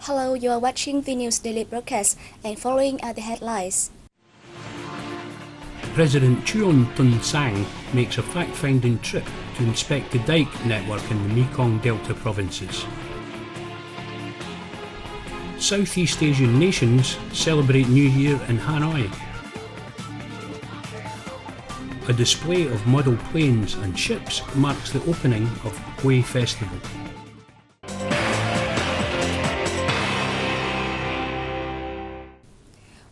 Hello, you are watching the news daily broadcast and following are the headlines. President Chuon Tun-sang makes a fact-finding trip to inspect the dike network in the Mekong Delta provinces. Southeast Asian nations celebrate New Year in Hanoi. A display of model planes and ships marks the opening of Hue Festival.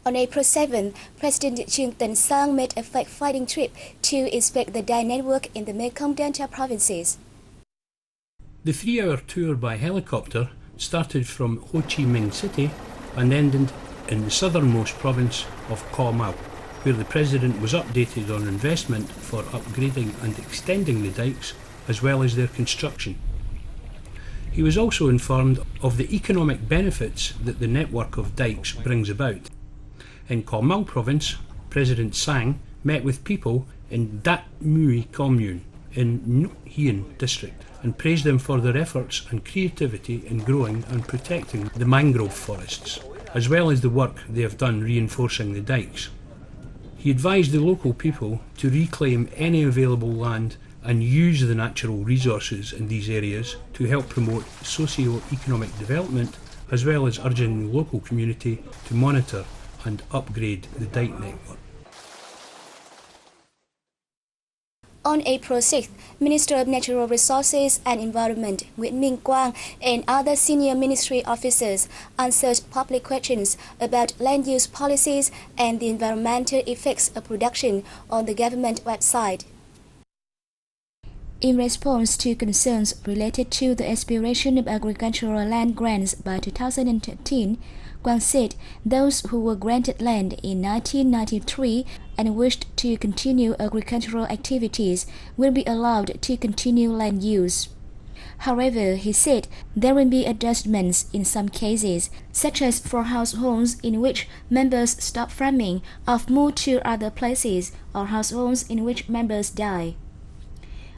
On April 7, President Chuon Tun-sang made a fact-finding trip to inspect the dike network in the Mekong Delta provinces. The 3-hour tour by helicopter started from Ho Chi Minh City and ended in the southernmost province of Kau Mau, where the President was updated on investment for upgrading and extending the dikes as well as their construction. He was also informed of the economic benefits that the network of dikes brings about. In Kau Mau province, President Sang met with people in Dat Mui commune in Ngoc Hien district and praised them for their efforts and creativity in growing and protecting the mangrove forests, as well as the work they have done reinforcing the dikes. He advised the local people to reclaim any available land and use the natural resources in these areas to help promote socio-economic development, as well as urging the local community to monitor and upgrade the dike network. On April 6, Minister of Natural Resources and Environment Nguyễn Minh Quang and other senior ministry officers answered public questions about land use policies and the environmental effects of production on the government website. In response to concerns related to the expiration of agricultural land grants by 2013, Quang said those who were granted land in 1993 and wished to continue agricultural activities will be allowed to continue land use. However, he said there will be adjustments in some cases, such as for households in which members stop farming or move to other places, or households in which members die.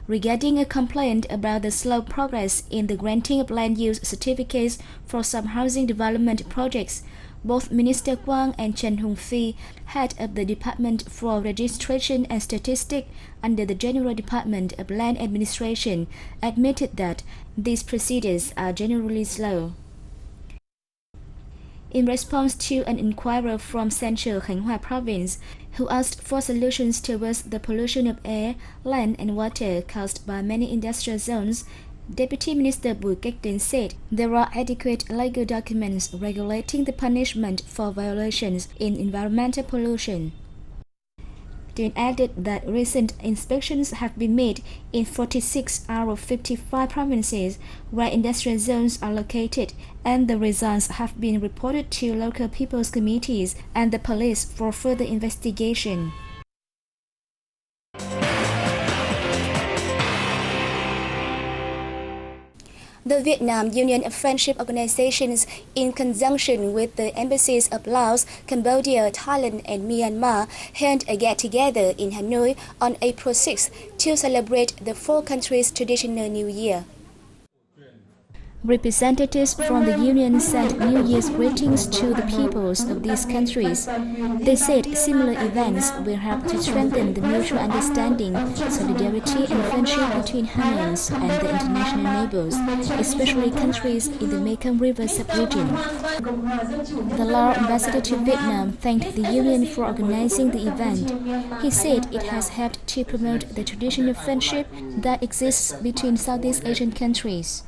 Regarding a complaint about the slow progress in the granting of land use certificates for some housing development projects, both Minister Quang and Chen Hung-phi, head of the Department for Registration and Statistics under the General Department of Land Administration, admitted that these procedures are generally slow. In response to an inquirer from Central Khánh Hòa Province, who asked for solutions towards the pollution of air, land and water caused by many industrial zones, Deputy Minister Bùi Cách Tín said there are adequate legal documents regulating the punishment for violations in environmental pollution. Tín added that recent inspections have been made in 46 out of 55 provinces where industrial zones are located, and the results have been reported to local people's committees and the police for further investigation. The Vietnam Union of Friendship Organizations, in conjunction with the embassies of Laos, Cambodia, Thailand and Myanmar, held a get-together in Hanoi on April 6 to celebrate the four countries' traditional New Year. Representatives from the Union sent New Year's greetings to the peoples of these countries. They said similar events will help to strengthen the mutual understanding, solidarity and friendship between Hanoians and the international neighbors, especially countries in the Mekong River sub-region. The Laos ambassador to Vietnam thanked the Union for organizing the event. He said it has helped to promote the traditional friendship that exists between Southeast Asian countries.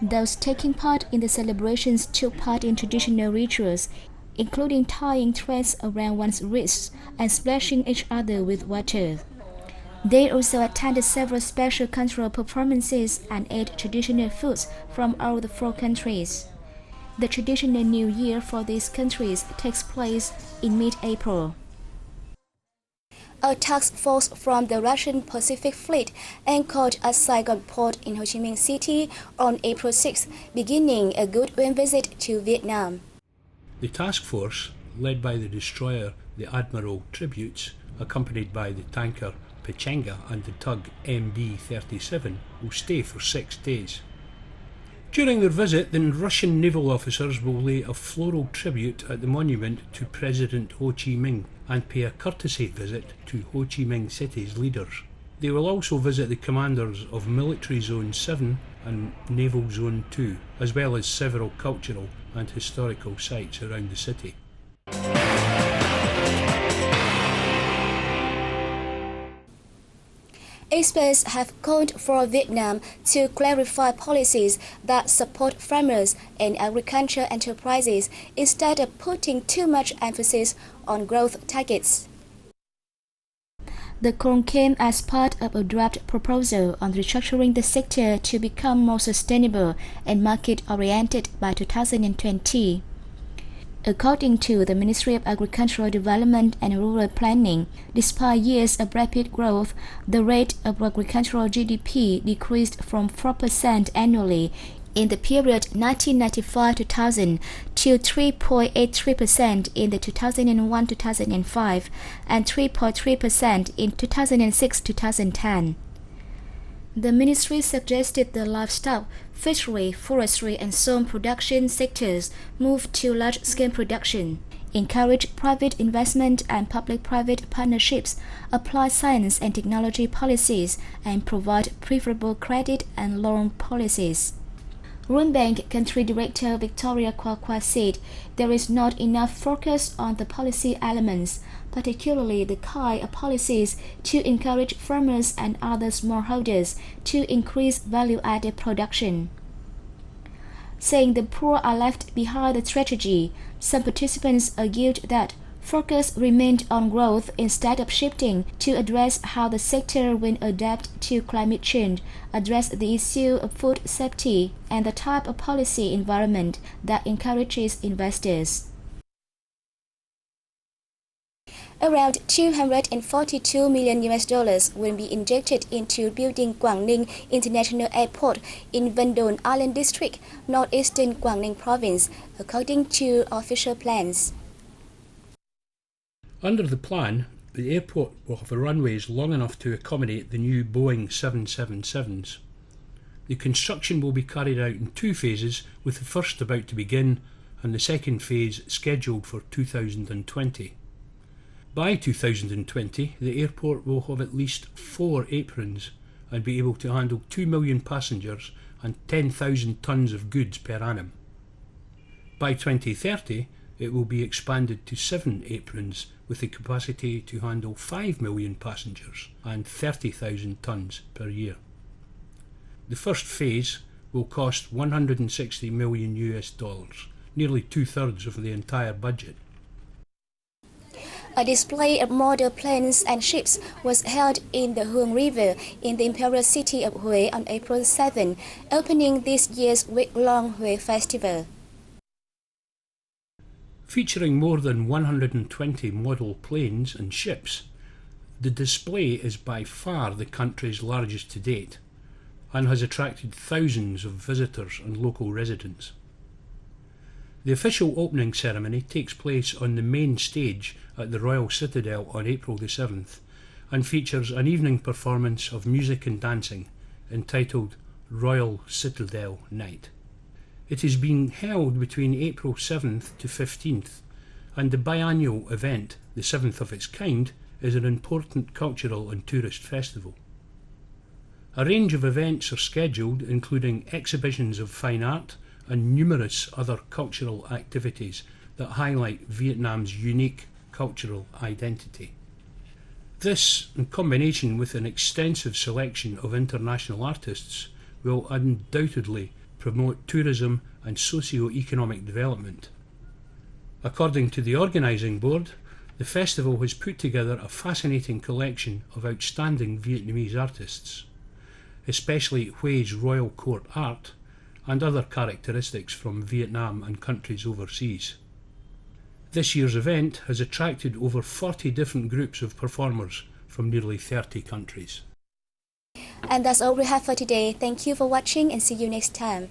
Those taking part in the celebrations took part in traditional rituals, including tying threads around one's wrists and splashing each other with water. They also attended several special cultural performances and ate traditional foods from all the four countries. The traditional New Year for these countries takes place in mid-April. A task force from the Russian Pacific Fleet anchored at Saigon Port in Ho Chi Minh City on April 6, beginning a goodwill visit to Vietnam. The task force, led by the destroyer the Admiral Tributes, accompanied by the tanker Pechanga and the tug MB-37, will stay for 6 days. During their visit, the Russian naval officers will lay a floral tribute at the monument to President Ho Chi Minh and pay a courtesy visit to Ho Chi Minh City's leaders. They will also visit the commanders of Military Zone 7 and Naval Zone 2, as well as several cultural and historical sites around the city. Experts have called for Vietnam to clarify policies that support farmers and agricultural enterprises instead of putting too much emphasis on growth targets. The call came as part of a draft proposal on restructuring the sector to become more sustainable and market-oriented by 2020. According to the Ministry of Agricultural Development and Rural Planning, despite years of rapid growth, the rate of agricultural GDP decreased from 4% annually in the period 1995-2000 to 3.83% in the 2001-2005 and 3.3% in 2006-2010. The ministry suggested the livestock, fishery, forestry and soil production sectors move to large-scale production, encourage private investment and public-private partnerships, apply science and technology policies, and provide preferable credit and loan policies. World Bank Country Director Victoria Kwakwa said there is not enough focus on the policy elements, particularly the kind of policies to encourage farmers and other smallholders to increase value-added production. Saying the poor are left behind the strategy, some participants argued that focus remained on growth instead of shifting to address how the sector will adapt to climate change, address the issue of food safety, and the type of policy environment that encourages investors. Around $242 million will be injected into building Quảng Ninh International Airport in Vân Đồn Island District, northeastern Quảng Ninh Province, according to official plans. Under the plan, the airport will have runways long enough to accommodate the new Boeing 777s. The construction will be carried out in two phases, with the first about to begin and the second phase scheduled for 2020. By 2020, the airport will have at least 4 aprons and be able to handle 2 million passengers and 10,000 tonnes of goods per annum. By 2030, it will be expanded to 7 aprons with the capacity to handle 5 million passengers and 30,000 tonnes per year. The first phase will cost $160 million, nearly 2/3 of the entire budget. A display of model planes and ships was held in the Huang River in the imperial city of Hue on April 7, opening this year's week-long Hue Festival. Featuring more than 120 model planes and ships, the display is by far the country's largest to date and has attracted thousands of visitors and local residents. The official opening ceremony takes place on the main stage at the Royal Citadel on April the 7th and features an evening performance of music and dancing entitled Royal Citadel Night. It is being held between April 7th to 15th, and the biannual event, the 7th of its kind, is an important cultural and tourist festival. A range of events are scheduled, including exhibitions of fine art and numerous other cultural activities that highlight Vietnam's unique cultural identity. This, in combination with an extensive selection of international artists, will undoubtedly promote tourism and socio-economic development. According to the organising board, the festival has put together a fascinating collection of outstanding Vietnamese artists, especially Hue's royal court art and other characteristics from Vietnam and countries overseas. This year's event has attracted over 40 different groups of performers from nearly 30 countries. And that's all we have for today. Thank you for watching and see you next time.